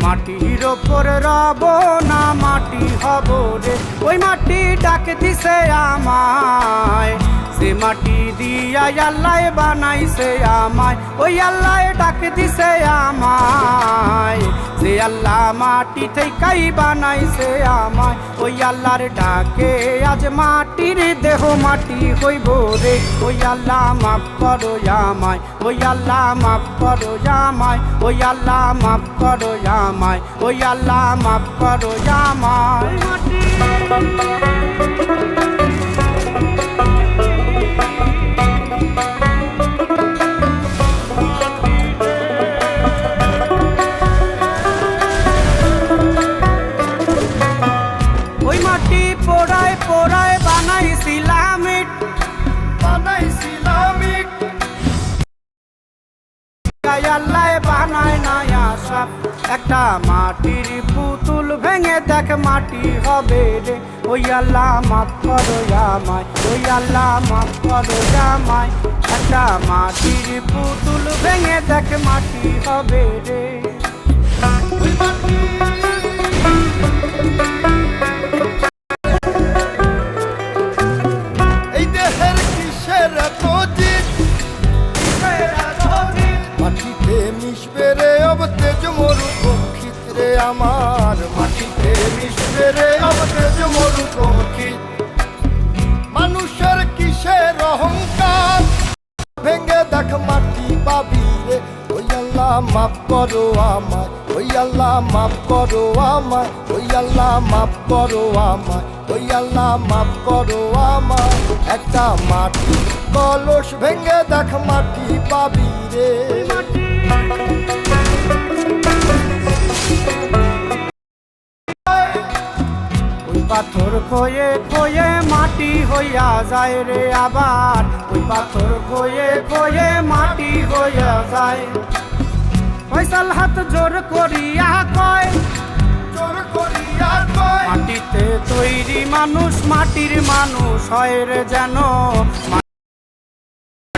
মাটির ওপর রব না মাটি হব রে, ওই মাটি ডাক দিছে আমায়। সে মাটি দিয়া আল্লাহ বানাইছে আমায়, ওই আল্লাহ ডাক দিছে আমায়। যে আল্লাহ মাটি থেকেই বানাইছে আমায়, ওই আল্লাহর ডাকে আজ মাটির দেহ মাটি হইব রে। ওই আল্লাহ মাফ করো আমায়, ওই আল্লাহ মাফ করো আমায়, ওই আল্লাহ মাফ করো আমায়, ওই আল্লাহ মাফ করো আমায়। ওই মাটি পোড়ায় পোড়ায় বানাইছিলাম ইট, আল্লাহ বানায় না আশা। একটা মাটির পুতুল ভেঙে দেখ মাটি হবে রে, ওই আল্লাহ মাফ করো আমায়, ওই আল্লাহ মাফ করো আমায়। একটা মাটির পুতুল ভেঙে দেখ মাটি হবে রে। এই দেহের কিসের এত জিদ, মাটিতে মিশবে রে অবতেজ মরুপঙ্খিত রে আমার। মাটিতে মিশবে রে অবতেজ মরুপঙ্খিত। মানুষের কিসের অহংকার, ভেঙে দেখ মাটি পাবি রে। ওই আল্লাহ মাফ করো আমায়, ওই আল্লাহ মাফ করো আমায়, ওই আল্লাহ মাফ করো আমায়, ওই আল্লাহ মাফ করো আমায়। একটা মাটি কলস ভেঙে দেখ মাটি পাবি রে। ওই পাথর খয়ে খয়ে মাটি হইয়া যায় রে আবার, ওই পাথর খয়ে খয়ে মাটি হইয়া যায়। ফয়সাল হাত জোর করিয়া কয়, জোর করিয়া কয়, মাটিতে তৈরি মানুষ মাটির মানুষ হয় রে যেন।